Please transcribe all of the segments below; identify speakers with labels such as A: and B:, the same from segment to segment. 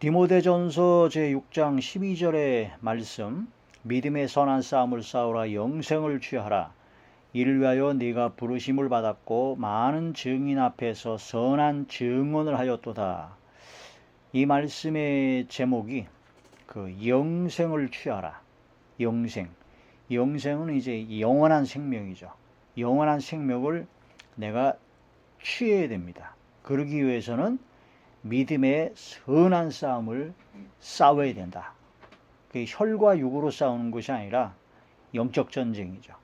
A: 디모데전서 제6장 12절의 말씀, 믿음의 선한 싸움을 싸우라, 영생을 취하라. 이를 위하여 네가 부르심을 받았고 많은 증인 앞에서 선한 증언을 하였도다. 이 말씀의 제목이 영생을 취하라. 영생은 이제 영원한 생명이죠. 영원한 생명을 내가 취해야 됩니다. 그러기 위해서는 믿음의 선한 싸움을 싸워야 된다. 혈과 육으로 싸우는 것이 아니라 영적 전쟁이죠.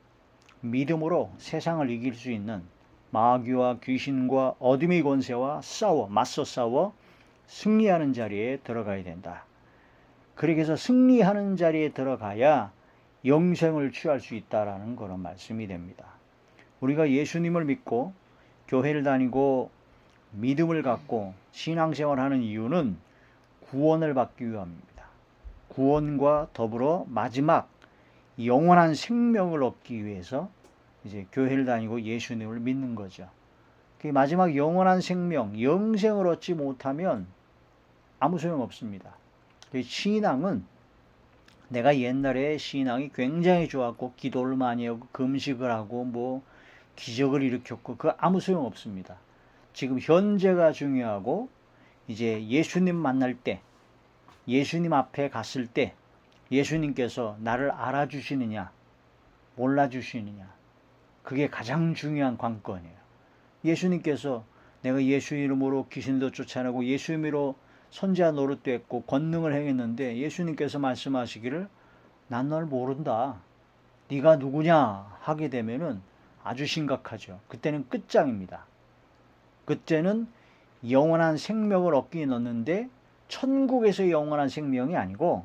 A: 믿음으로 세상을 이길 수 있는 마귀와 귀신과 어둠의 권세와 맞서 싸워 승리하는 자리에 들어가야 된다. 그렇게 해서 승리하는 자리에 들어가야 영생을 취할 수 있다라는 그런 말씀이 됩니다. 우리가 예수님을 믿고 교회를 다니고 믿음을 갖고 신앙생활하는 이유는 구원을 받기 위함입니다. 구원과 더불어 마지막 영원한 생명을 얻기 위해서 이제 교회를 다니고 예수님을 믿는 거죠. 그 마지막 영원한 생명, 영생을 얻지 못하면 아무 소용 없습니다. 신앙은 내가 옛날에 신앙이 굉장히 좋았고 기도를 많이 하고 금식을 하고 기적을 일으켰고 그 아무 소용 없습니다. 지금 현재가 중요하고 이제 예수님 만날 때, 예수님 앞에 갔을 때 예수님께서 나를 알아주시느냐 몰라주시느냐, 그게 가장 중요한 관건이에요. 예수님께서 내가 예수 이름으로 귀신도 쫓아내고 예수 이름으로 선지자 노릇도 했고 권능을 행했는데 예수님께서 말씀하시기를 난 널 모른다, 네가 누구냐 하게 되면은 아주 심각하죠. 그때는 끝장입니다. 그때는 영원한 생명을 얻긴 얻는데 천국에서 영원한 생명이 아니고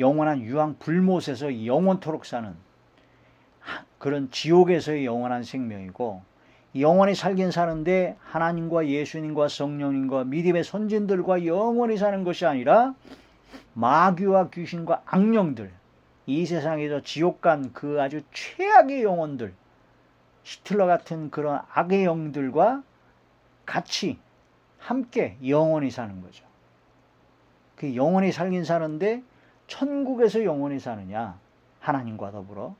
A: 영원한 유황 불못에서 영원토록 사는 그런 지옥에서의 영원한 생명이고, 영원히 살긴 사는데 하나님과 예수님과 성령님과 믿음의 선진들과 영원히 사는 것이 아니라 마귀와 귀신과 악령들, 이 세상에서 지옥 간 그 아주 최악의 영혼들, 히틀러 같은 그런 악의 영들과 같이 함께 영원히 사는 거죠. 그 영원히 살긴 사는데 천국에서 영원히 사느냐, 하나님과 더불어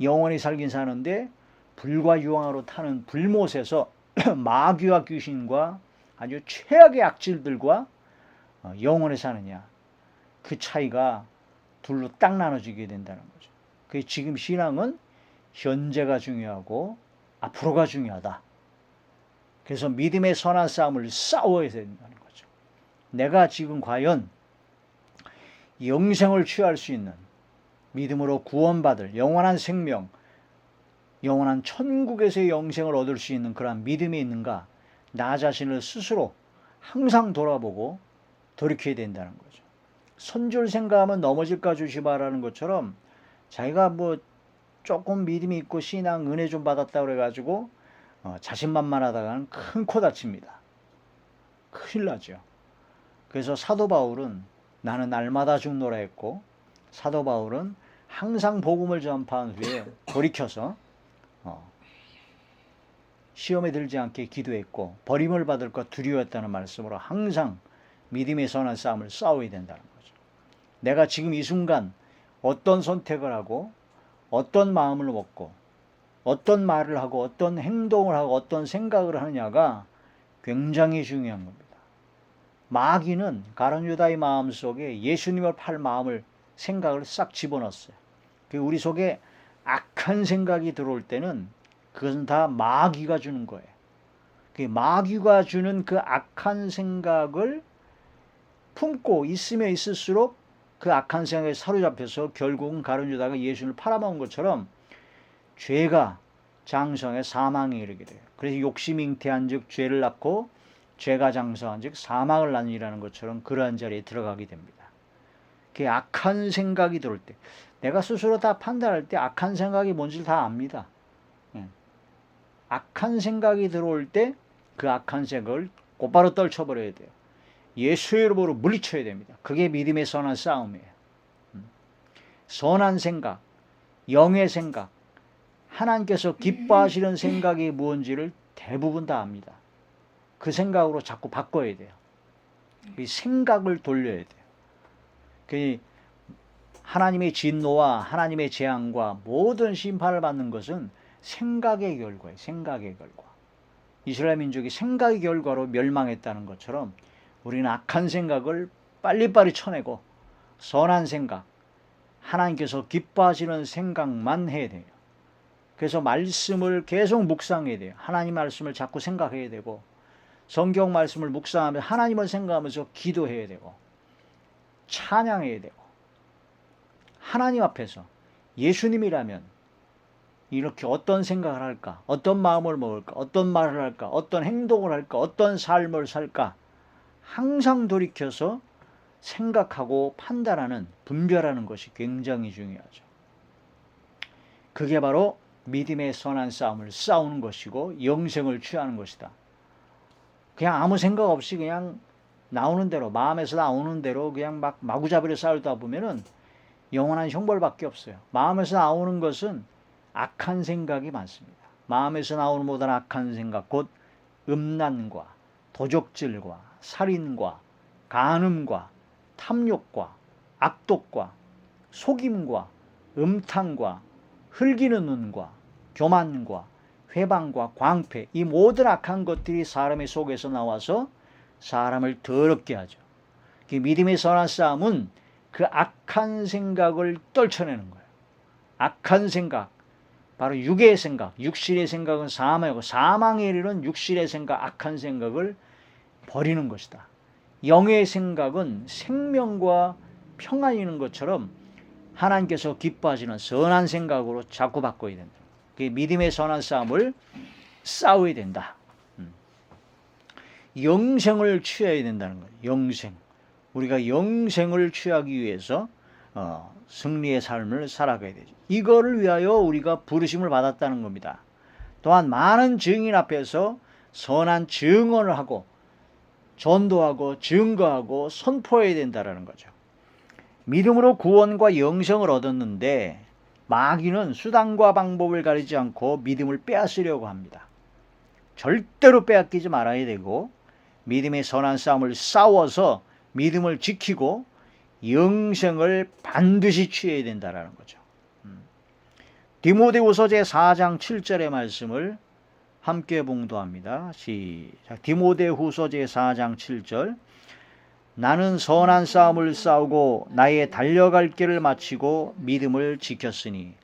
A: 영원히 살긴 사는데 불과 유황으로 타는 불못에서 마귀와 귀신과 아주 최악의 악질들과 영원히 사느냐, 그 차이가 둘로 딱 나눠지게 된다는 거죠. 그 지금 신앙은 현재가 중요하고 앞으로가 중요하다. 그래서 믿음의 선한 싸움을 싸워야 된다는 거죠. 내가 지금 과연 영생을 취할 수 있는, 믿음으로 구원받을 영원한 생명, 영원한 천국에서의 영생을 얻을 수 있는 그러한 믿음이 있는가, 나 자신을 스스로 항상 돌아보고 돌이켜야 된다는 거죠. 선줄 생각하면 넘어질까 조심하라는 것처럼 자기가 조금 믿음이 있고 신앙 은혜 좀 받았다 그래가지고 자신만만하다가는 큰 코 다칩니다. 큰일 나죠. 그래서 사도 바울은 나는 날마다 죽노라 했고, 사도 바울은 항상 복음을 전파한 후에 돌이켜서 시험에 들지 않게 기도했고 버림을 받을 것 두려워했다는 말씀으로 항상 믿음의 선한 싸움을 싸워야 된다는 거죠. 내가 지금 이 순간 어떤 선택을 하고 어떤 마음을 먹고 어떤 말을 하고 어떤 행동을 하고 어떤 생각을 하느냐가 굉장히 중요한 겁니다. 마귀는 가룟 유다의 마음속에 예수님을 팔 마음을, 생각을 싹 집어넣었어요. 우리 속에 악한 생각이 들어올 때는 그것은 다 마귀가 주는 거예요. 마귀가 주는 그 악한 생각을 품고 있으면 있을수록 그 악한 생각에 사로잡혀서 결국은 가룟 유다가 예수님을 팔아먹은 것처럼 죄가 장성해 사망에 이르게 돼요. 그래서 욕심이 잉태한 즉 죄를 낳고 죄가 장성한 즉 사망을 낳으리라는 것처럼 그러한 자리에 들어가게 됩니다. 그 악한 생각이 들어올 때, 내가 스스로 다 판단할 때 악한 생각이 뭔지 다 압니다. 악한 생각이 들어올 때 그 악한 생각을 곧바로 떨쳐버려야 돼요. 예수의 이름으로 물리쳐야 됩니다. 그게 믿음의 선한 싸움이에요. 선한 생각, 영의 생각, 하나님께서 기뻐하시는 생각이 무엇인지를 대부분 다 압니다. 그 생각으로 자꾸 바꿔야 돼요. 이 생각을 돌려야 돼요. 그 하나님의 진노와 하나님의 재앙과 모든 심판을 받는 것은 생각의 결과예요. 생각의 결과. 이스라엘 민족이 생각의 결과로 멸망했다는 것처럼 우리는 악한 생각을 빨리빨리 쳐내고 선한 생각, 하나님께서 기뻐하시는 생각만 해야 돼요. 그래서 말씀을 계속 묵상해야 돼요. 하나님 말씀을 자꾸 생각해야 되고, 성경 말씀을 묵상하면서 하나님을 생각하면서 기도해야 되고, 찬양해야 되고, 하나님 앞에서 예수님이라면 이렇게 어떤 생각을 할까, 어떤 마음을 먹을까, 어떤 말을 할까, 어떤 행동을 할까, 어떤 삶을 살까 항상 돌이켜서 생각하고 판단하는, 분별하는 것이 굉장히 중요하죠. 그게 바로 믿음의 선한 싸움을 싸우는 것이고 영생을 취하는 것이다. 그냥 아무 생각 없이 그냥 나오는 대로, 마음에서 나오는 대로 그냥 막 마구잡이로 싸우다 보면은 영원한 형벌밖에 없어요. 마음에서 나오는 것은 악한 생각이 많습니다. 마음에서 나오는 모든 악한 생각, 곧 음란과 도적질과 살인과 간음과 탐욕과 악독과 속임과 음탕과 흘기는 눈과 교만과 회방과 광패, 이 모든 악한 것들이 사람의 속에서 나와서 사람을 더럽게 하죠. 믿음의 선한 싸움은 그 악한 생각을 떨쳐내는 거예요. 악한 생각, 바로 육의 생각, 육신의 생각은 사망이고 사망에 이르는 육신의 생각, 악한 생각을 버리는 것이다. 영의 생각은 생명과 평안이 있는 것처럼 하나님께서 기뻐하시는 선한 생각으로 자꾸 바꿔야 된다. 믿음의 선한 싸움을 싸워야 된다. 영생을 취해야 된다는 거예요. 영생. 우리가 영생을 취하기 위해서 승리의 삶을 살아가야 되죠. 이거를 위하여 우리가 부르심을 받았다는 겁니다. 또한 많은 증인 앞에서 선한 증언을 하고 전도하고 증거하고 선포해야 된다는 거죠. 믿음으로 구원과 영생을 얻었는데 마귀는 수단과 방법을 가리지 않고 믿음을 빼앗으려고 합니다. 절대로 빼앗기지 말아야 되고 믿음의 선한 싸움을 싸워서 믿음을 지키고 영생을 반드시 취해야 된다는 거죠. 디모데후서 제 4장 7절의 말씀을 함께 봉독합니다. 시작. 디모데후서 제 4장 7절. 나는 선한 싸움을 싸우고 나의 달려갈 길을 마치고 믿음을 지켰으니.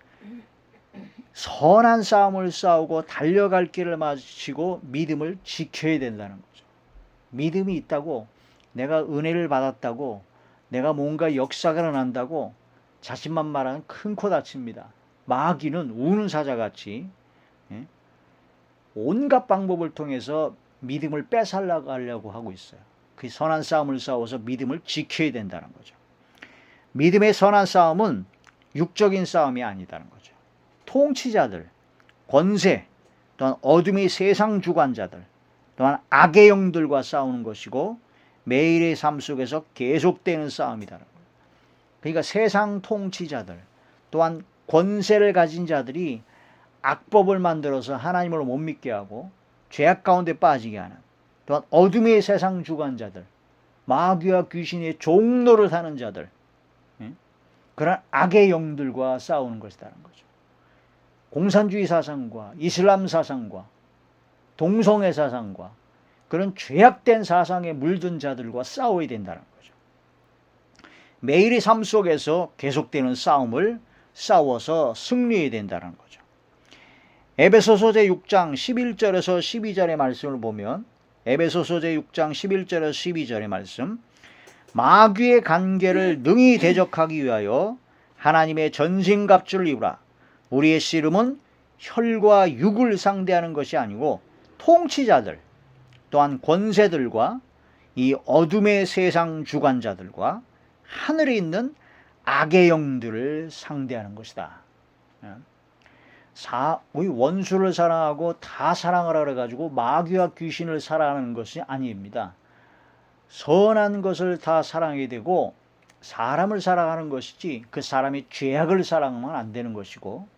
A: 선한 싸움을 싸우고 달려갈 길을 마치고 믿음을 지켜야 된다는 거죠. 믿음이 있다고, 내가 은혜를 받았다고, 내가 뭔가 역사가 일어난다고 자신만만하면 큰 코 다칩니다. 마귀는 우는 사자같이 온갖 방법을 통해서 믿음을 뺏어가려고 하고 있어요. 그 선한 싸움을 싸워서 믿음을 지켜야 된다는 거죠. 믿음의 선한 싸움은 육적인 싸움이 아니다는 거죠. 통치자들, 권세, 또한 어둠의 세상 주관자들, 또한 악의 영들과 싸우는 것이고 매일의 삶 속에서 계속되는 싸움이다라는 거예요. 그러니까 세상 통치자들, 또한 권세를 가진 자들이 악법을 만들어서 하나님을 못 믿게 하고 죄악 가운데 빠지게 하는, 또한 어둠의 세상 주관자들, 마귀와 귀신의 종노를 하는 자들, 그런 악의 영들과 싸우는 것이라는 거죠. 공산주의 사상과 이슬람 사상과 동성애 사상과 그런 죄악된 사상에 물든 자들과 싸워야 된다는 거죠. 매일의 삶 속에서 계속되는 싸움을 싸워서 승리해야 된다는 거죠. 에베소서 제 6장 11절에서 12절의 말씀을 보면, 에베소서 제 6장 11절에서 12절의 말씀, 마귀의 관계를 능히 대적하기 위하여 하나님의 전신갑주를 입으라. 우리의 씨름은 혈과 육을 상대하는 것이 아니고 통치자들, 또한 권세들과 이 어둠의 세상 주관자들과 하늘에 있는 악의 영들을 상대하는 것이다. 우리 원수를 사랑하고 다 사랑하라 그래가지고 마귀와 귀신을 사랑하는 것이 아닙니다. 선한 것을 다 사랑해야 되고 사람을 사랑하는 것이지 그 사람이 죄악을 사랑하면 안 되는 것이고,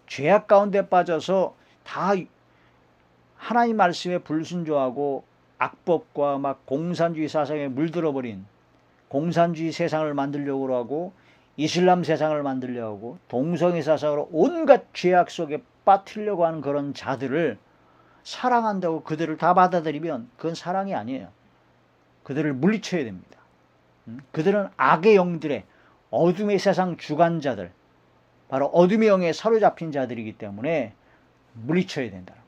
A: 죄악 가운데 빠져서 다 하나님 말씀에 불순종하고 악법과 막 공산주의 사상에 물들어버린 공산주의 세상을 만들려고 하고 이슬람 세상을 만들려고 하고 동성애 사상으로 온갖 죄악 속에 빠뜨리려고 하는 그런 자들을 사랑한다고 그들을 다 받아들이면 그건 사랑이 아니에요. 그들을 물리쳐야 됩니다. 그들은 악의 영들의 어둠의 세상 주관자들, 바로 어둠의 영에 사로잡힌 자들이기 때문에 물리쳐야 된다는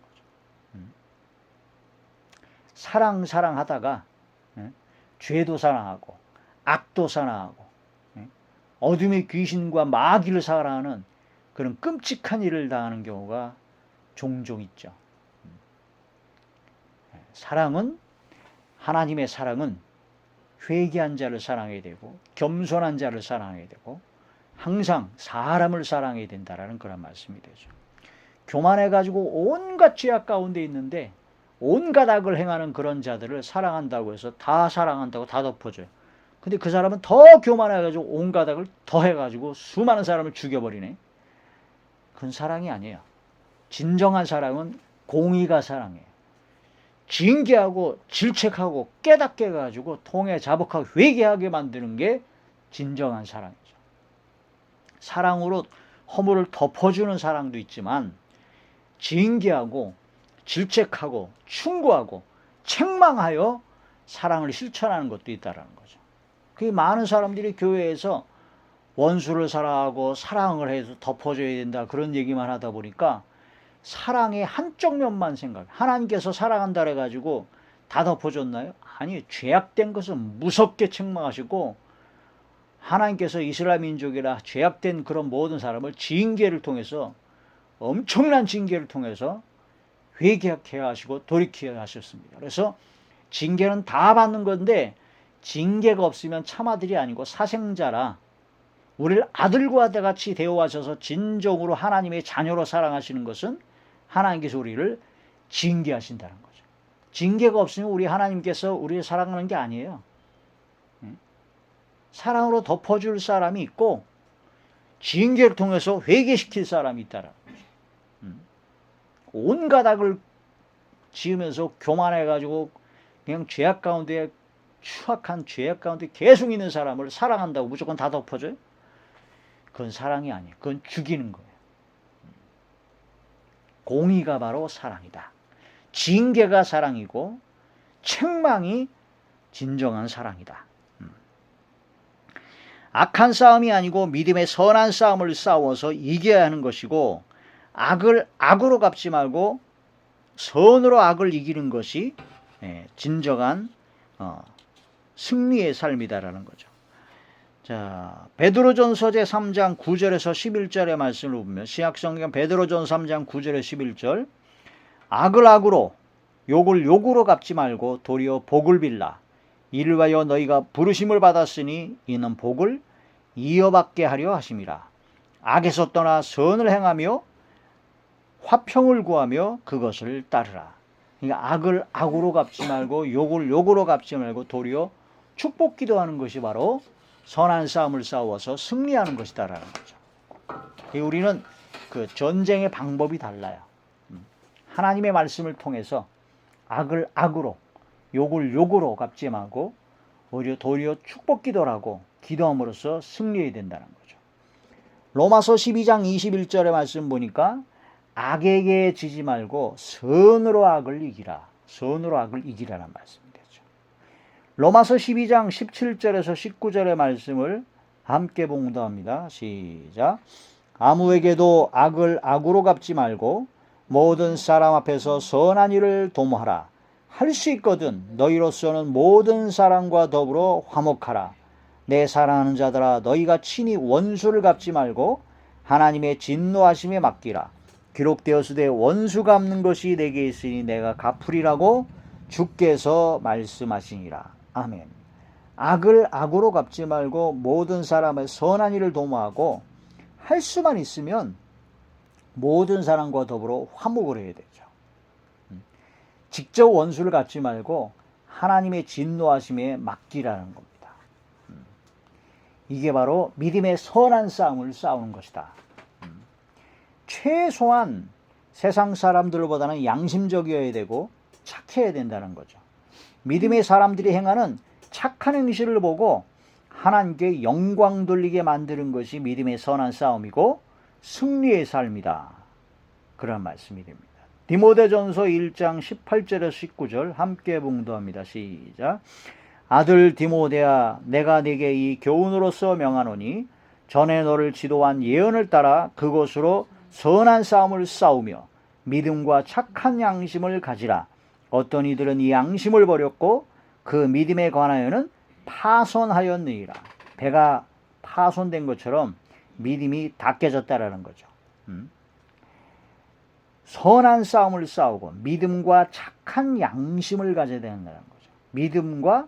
A: 거죠. 사랑하다가 죄도 사랑하고 악도 사랑하고 어둠의 귀신과 마귀를 사랑하는 그런 끔찍한 일을 당하는 경우가 종종 있죠. 하나님의 사랑은 회개한 자를 사랑해야 되고 겸손한 자를 사랑해야 되고 항상 사람을 사랑해야 된다라는 그런 말씀이 되죠. 교만해가지고 온갖 죄악 가운데 있는데 온갖 악을 행하는 그런 자들을 사랑한다고 해서 다 사랑한다고 다 덮어줘요. 근데 그 사람은 더 교만해가지고 온갖 악을 더 해가지고 수많은 사람을 죽여버리네. 그건 사랑이 아니에요. 진정한 사랑은 공의가 사랑이에요. 징계하고 질책하고 깨닫게 해가지고 통해 자복하고 회개하게 만드는 게 진정한 사랑이죠. 사랑으로 허물을 덮어주는 사랑도 있지만 징계하고 질책하고 충고하고 책망하여 사랑을 실천하는 것도 있다는 거죠. 그게 많은 사람들이 교회에서 원수를 사랑하고 사랑을 해서 덮어줘야 된다 그런 얘기만 하다 보니까 사랑의 한쪽 면만 생각해. 하나님께서 사랑한다 해가지고 다 덮어줬나요? 아니, 죄악된 것은 무섭게 책망하시고 하나님께서 이스라엘 민족이라 죄악된 그런 모든 사람을 징계를 통해서 엄청난 징계를 통해서 회개하게 하시고 돌이키게 하셨습니다. 그래서 징계는 다 받는 건데 징계가 없으면 참아들이 아니고 사생자라 우리를 아들과 같이 대우하셔서 진정으로 하나님의 자녀로 사랑하시는 것은 하나님께서 우리를 징계하신다는 거죠. 징계가 없으면 우리 하나님께서 우리를 사랑하는 게 아니에요. 사랑으로 덮어줄 사람이 있고 징계를 통해서 회개시킬 사람이 있다라는 거죠. 온갖 악을 지으면서 교만해가지고 그냥 죄악 가운데 추악한 죄악 가운데 계속 있는 사람을 사랑한다고 무조건 다 덮어줘요? 그건 사랑이 아니에요. 그건 죽이는 거예요. 공의가 바로 사랑이다. 징계가 사랑이고 책망이 진정한 사랑이다. 악한 싸움이 아니고 믿음의 선한 싸움을 싸워서 이겨야 하는 것이고 악을 악으로 갚지 말고 선으로 악을 이기는 것이 진정한 승리의 삶이다라는 거죠. 자, 베드로전서 제3장 9절에서 11절의 말씀을 보면 신약성경 베드로전서 3장 9절에 11절 악을 악으로 욕을 욕으로 갚지 말고 도리어 복을 빌라 이를 위하여 너희가 부르심을 받았으니 이는 복을 이어받게 하려 하심이라. 악에서 떠나 선을 행하며 화평을 구하며 그것을 따르라. 그러니까 악을 악으로 갚지 말고 욕을 욕으로 갚지 말고 도리어 축복 기도하는 것이 바로 선한 싸움을 싸워서 승리하는 것이다라는 거죠. 우리는 그 전쟁의 방법이 달라요. 하나님의 말씀을 통해서 악을 악으로 욕을 욕으로 갚지 말고 오히려 도리어 축복 기도라고 기도함으로써 승리해야 된다는 거죠. 로마서 12장 21절의 말씀 보니까 악에게 지지 말고 선으로 악을 이기라. 선으로 악을 이기라는 말씀이 되죠. 로마서 12장 17절에서 19절의 말씀을 함께 봉독합니다. 시작. 아무에게도 악을 악으로 갚지 말고 모든 사람 앞에서 선한 일을 도모하라. 할 수 있거든 너희로서는 모든 사람과 더불어 화목하라. 내 사랑하는 자들아 너희가 친히 원수를 갚지 말고 하나님의 진노하심에 맡기라. 기록되었으되 원수 갚는 것이 내게 있으니 내가 갚으리라고 주께서 말씀하시니라. 아멘. 악을 악으로 갚지 말고 모든 사람의 선한 일을 도모하고 할 수만 있으면 모든 사람과 더불어 화목을 해야 되죠. 직접 원수를 갚지 말고 하나님의 진노하심에 맡기라는 겁니다. 이게 바로 믿음의 선한 싸움을 싸우는 것이다. 최소한 세상 사람들보다는 양심적이어야 되고 착해야 된다는 거죠. 믿음의 사람들이 행하는 착한 행실을 보고 하나님께 영광 돌리게 만드는 것이 믿음의 선한 싸움이고 승리의 삶이다. 그런 말씀이 됩니다. 디모데전서 1장 18절에서 19절 함께 봉독합니다. 시작. 아들 디모데야, 내가 네게 이 교훈으로서 명하노니 전에 너를 지도한 예언을 따라 그것으로 선한 싸움을 싸우며 믿음과 착한 양심을 가지라. 어떤 이들은 이 양심을 버렸고 그 믿음에 관하여는 파손하였느니라. 배가 파손된 것처럼 믿음이 다 깨졌다라는 거죠. 선한 싸움을 싸우고 믿음과 착한 양심을 가져야 된다는 거죠. 믿음과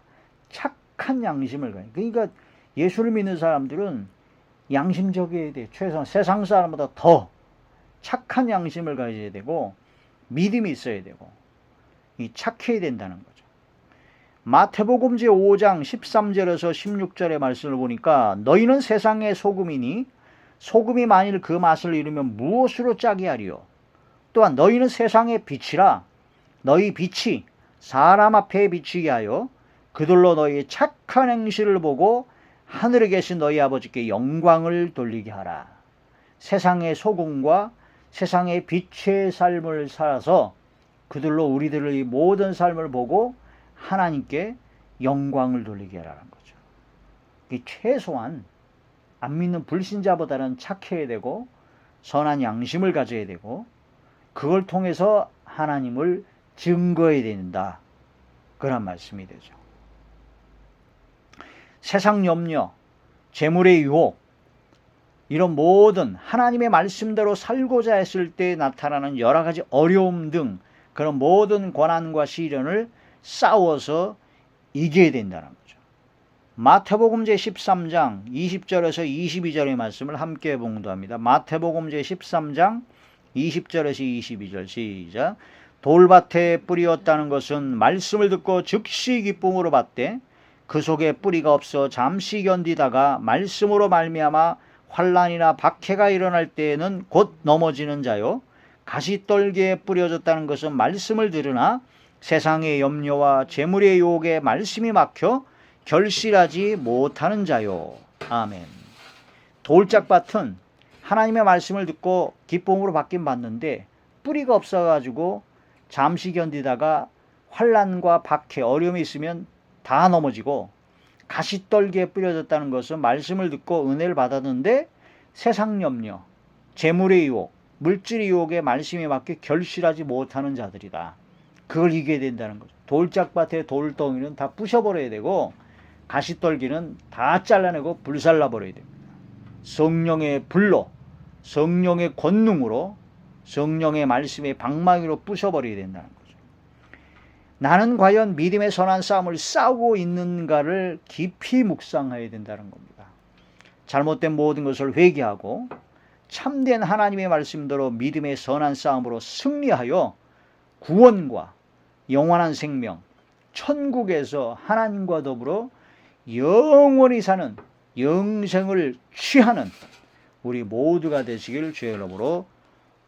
A: 착한 양심을 가져야. 그러니까 예수를 믿는 사람들은 양심적이어야 돼. 최소한 세상 사람보다 더 착한 양심을 가져야 되고 믿음이 있어야 되고 이 착해야 된다는 거죠. 마태복음 제5장 13절에서 16절의 말씀을 보니까 너희는 세상의 소금이니 소금이 만일 그 맛을 잃으면 무엇으로 짜게 하리요. 또한 너희는 세상의 빛이라. 너희 빛이 사람 앞에 비치게 하여 그들로 너희의 착한 행실을 보고 하늘에 계신 너희 아버지께 영광을 돌리게 하라. 세상의 소금과 세상의 빛의 삶을 살아서 그들로 우리들의 모든 삶을 보고 하나님께 영광을 돌리게 하라는 거죠. 최소한 안 믿는 불신자보다는 착해야 되고 선한 양심을 가져야 되고 그걸 통해서 하나님을 증거해야 된다. 그런 말씀이 되죠. 세상 염려, 재물의 유혹, 이런 모든 하나님의 말씀대로 살고자 했을 때 나타나는 여러 가지 어려움 등 그런 모든 고난과 시련을 싸워서 이겨야 된다는 거죠. 마태복음 제13장 20절에서 22절의 말씀을 함께 봉독합니다. 마태복음 제13장 20절에서 22절 시작. 돌밭에 뿌리였다는 것은 말씀을 듣고 즉시 기쁨으로 받되 그 속에 뿌리가 없어 잠시 견디다가 말씀으로 말미암아 환난이나 박해가 일어날 때에는 곧 넘어지는 자요. 가시떨기에 뿌려졌다는 것은 말씀을 들으나 세상의 염려와 재물의 유혹에 말씀이 막혀 결실하지 못하는 자요. 아멘. 돌짝밭은 하나님의 말씀을 듣고 기쁨으로 받긴 받는데 뿌리가 없어가지고 잠시 견디다가 환난과 박해, 어려움이 있으면 다 넘어지고, 가시떨기에 뿌려졌다는 것은 말씀을 듣고 은혜를 받았는데 세상 염려, 재물의 유혹, 물질의 유혹에 말씀이 막혀 결실하지 못하는 자들이다. 그걸 이겨야 된다는 거죠. 돌짝밭의 돌덩이는 다 부셔버려야 되고 가시떨기는 다 잘라내고 불살라버려야 됩니다. 성령의 불로, 성령의 권능으로, 성령의 말씀의 방망이로 부셔버려야 된다는 거죠. 나는 과연 믿음의 선한 싸움을 싸우고 있는가를 깊이 묵상해야 된다는 겁니다. 잘못된 모든 것을 회개하고 참된 하나님의 말씀대로 믿음의 선한 싸움으로 승리하여 구원과 영원한 생명, 천국에서 하나님과 더불어 영원히 사는 영생을 취하는 우리 모두가 되시길 주의 이름으로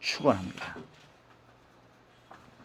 A: 축원합니다.